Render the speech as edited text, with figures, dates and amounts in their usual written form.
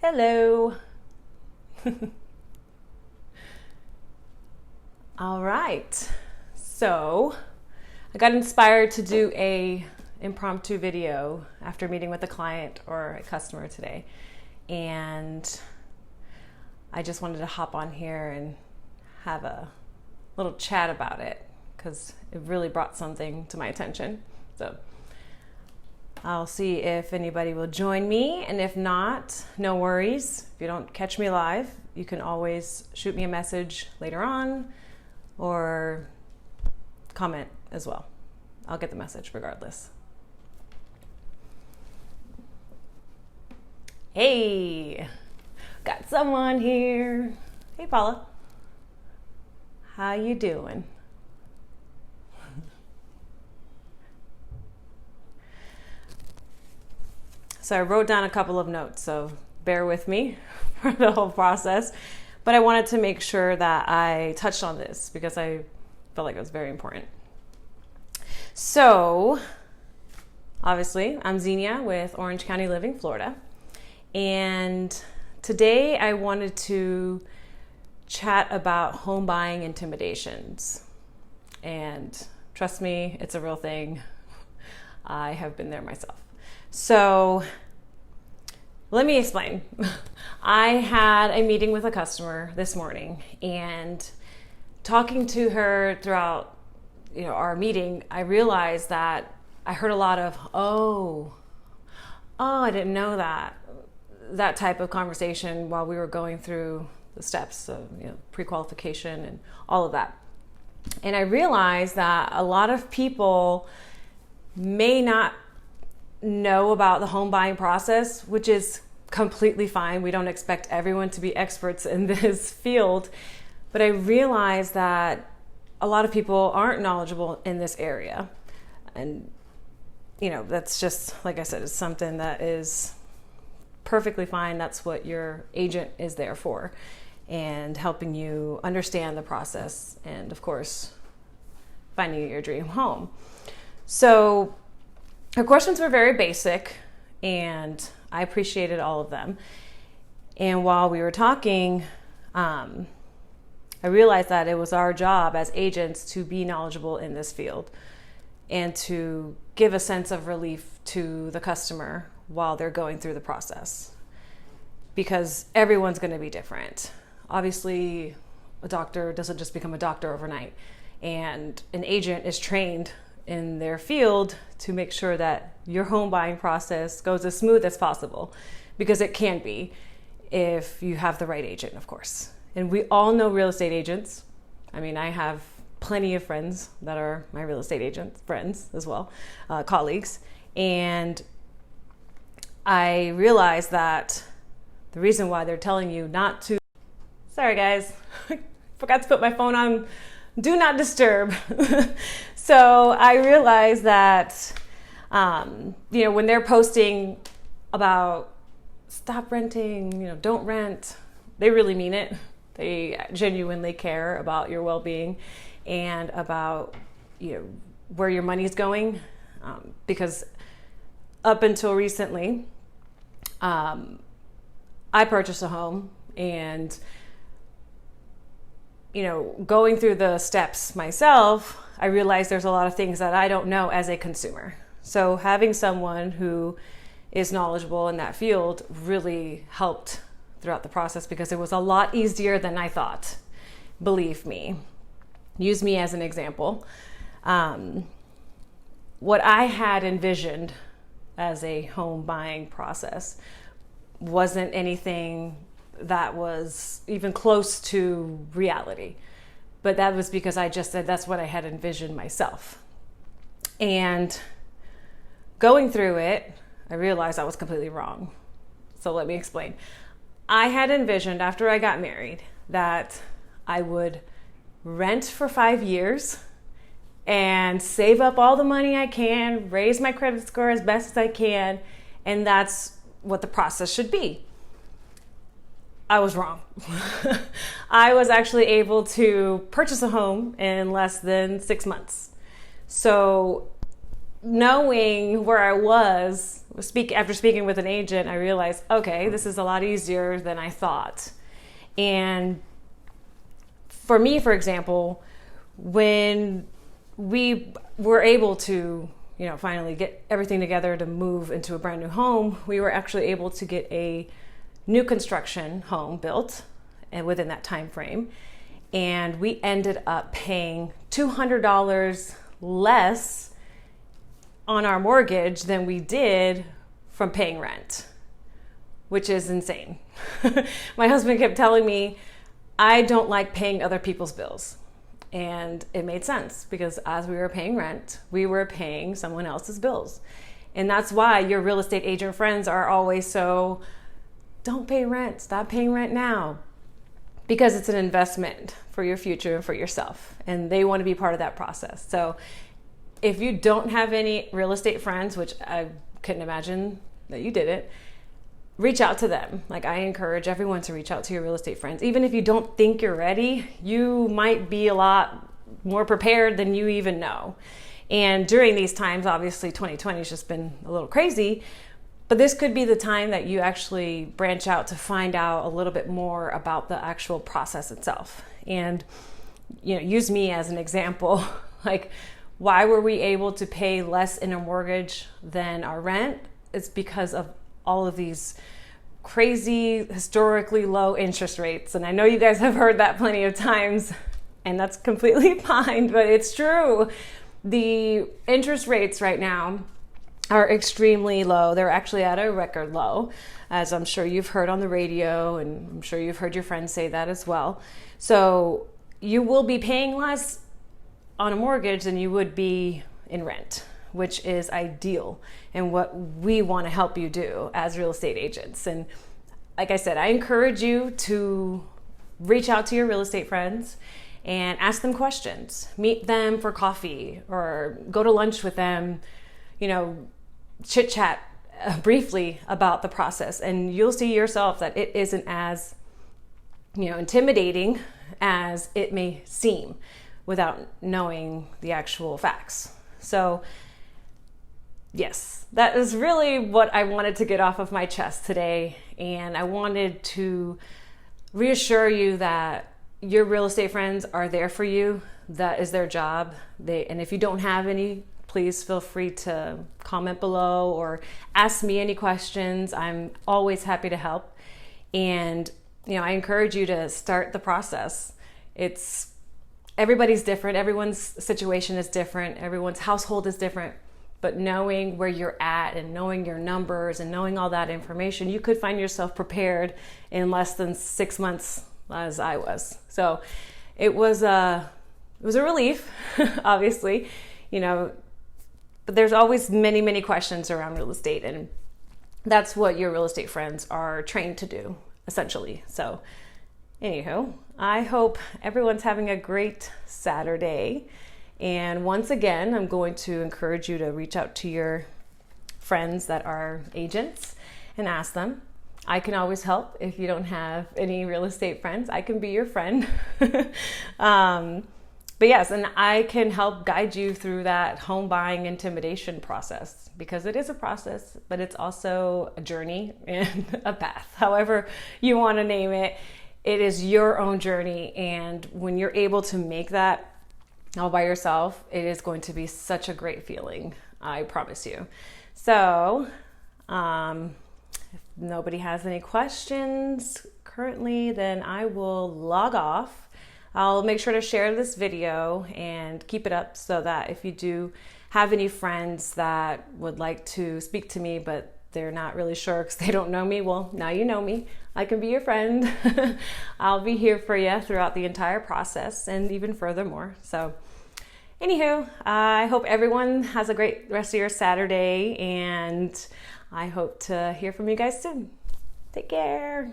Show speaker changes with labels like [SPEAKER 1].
[SPEAKER 1] Hello. All right. So I got inspired to do a impromptu video after meeting with a client or a customer today. And I just wanted to hop on here and have a little chat about it because it really brought something to my attention. So I'll see if anybody will join me, and if not, no worries. If you don't catch me live, you can always shoot me a message later on or comment as well. I'll get the message regardless. Hey, got someone here. Hey, Paula. How you doing? So I wrote down a couple of notes, so bear with me for the whole process. But I wanted to make sure that I touched on this because I felt like it was very important. So, obviously, I'm Zinnia with Orange County Living, Florida. And today I wanted to chat about home buying intimidations. And trust me, it's a real thing. I have been there myself. So let me explain. I had a meeting with a customer this morning, and talking to her throughout, our meeting, I realized that I heard a lot of, oh, I didn't know that type of conversation while we were going through the steps of, pre-qualification and all of that. And I realized that a lot of people may not know about the home buying process, which is completely fine. We don't expect everyone to be experts in this field. But I realized that a lot of people aren't knowledgeable in this area. And, that's just, like I said, it's something that is perfectly fine. That's what your agent is there for, and helping you understand the process and, of course, finding your dream home. So her questions were very basic, and I appreciated all of them. And while we were talking, I realized that it was our job as agents to be knowledgeable in this field and to give a sense of relief to the customer while they're going through the process, because everyone's going to be different. Obviously, a doctor doesn't just become a doctor overnight, and an agent is trained in their field to make sure that your home buying process goes as smooth as possible, because it can be if you have the right agent, of course. And we all know real estate agents. I mean, I have plenty of friends that are my real estate agents, friends as well, colleagues. And I realized that the reason why they're telling you not to, sorry guys, forgot to put my phone on do not disturb. So I realized that, when they're posting about stop renting, don't rent, they really mean it. They genuinely care about your well-being and about, where your money is going. Because up until recently, I purchased a home, and going through the steps myself, I realized there's a lot of things that I don't know as a consumer. So having someone who is knowledgeable in that field really helped throughout the process, because it was a lot easier than I thought. Believe me. Use me as an example. What I had envisioned as a home buying process wasn't anything that was even close to reality. But that was because I just said that's what I had envisioned myself. And going through it, I realized I was completely wrong. So let me explain. I had envisioned, after I got married, that I would rent for 5 years and save up all the money I can, raise my credit score as best as I can, and that's what the process should be. I was wrong. I was actually able to purchase a home in less than 6 months. So knowing where I was, after speaking with an agent, I realized, okay, this is a lot easier than I thought. And for me, for example, when we were able to, finally get everything together to move into a brand new home, we were actually able to get a new construction home built and within that time frame. And we ended up paying $200 less on our mortgage than we did from paying rent, which is insane. My husband kept telling me, I don't like paying other people's bills. And it made sense because as we were paying rent, we were paying someone else's bills. And that's why your real estate agent friends are always so, don't pay rent, stop paying rent now. Because it's an investment for your future and for yourself. And they want to be part of that process. So if you don't have any real estate friends, which I couldn't imagine that you didn't, reach out to them. Like, I encourage everyone to reach out to your real estate friends. Even if you don't think you're ready, you might be a lot more prepared than you even know. And during these times, obviously 2020 has just been a little crazy, but this could be the time that you actually branch out to find out a little bit more about the actual process itself. And, use me as an example. Like, why were we able to pay less in a mortgage than our rent? It's because of all of these crazy, historically low interest rates. And I know you guys have heard that plenty of times, and that's completely fine, but it's true. The interest rates right now are extremely low. They're actually at a record low, as I'm sure you've heard on the radio, and I'm sure you've heard your friends say that as well. So you will be paying less on a mortgage than you would be in rent, which is ideal and what we want to help you do as real estate agents. And like I said, I encourage you to reach out to your real estate friends and ask them questions. Meet them for coffee or go to lunch with them, chit chat briefly about the process, and you'll see yourself that it isn't as intimidating as it may seem without knowing the actual facts. So yes, that is really what I wanted to get off of my chest today. And I wanted to reassure you that your real estate friends are there for you. That is their job. And if you don't have any, please feel free to comment below or ask me any questions. I'm always happy to help. And, I encourage you to start the process. Everybody's different. Everyone's situation is different. Everyone's household is different. But knowing where you're at and knowing your numbers and knowing all that information, you could find yourself prepared in less than 6 months, as I was. So it was a relief, obviously, but there's always many, many questions around real estate, and that's what your real estate friends are trained to do, essentially. So anywho, I hope everyone's having a great Saturday. And once again, I'm going to encourage you to reach out to your friends that are agents and ask them. I can always help if you don't have any real estate friends. I can be your friend. But yes, and I can help guide you through that home buying intimidation process, because it is a process, but it's also a journey and a path. However you want to name it, it is your own journey. And when you're able to make that all by yourself, it is going to be such a great feeling, I promise you. So if nobody has any questions currently, then I will log off. I'll make sure to share this video and keep it up so that if you do have any friends that would like to speak to me, but they're not really sure because they don't know me, well, now you know me. I can be your friend. I'll be here for you throughout the entire process and even furthermore. So anywho, I hope everyone has a great rest of your Saturday, and I hope to hear from you guys soon. Take care.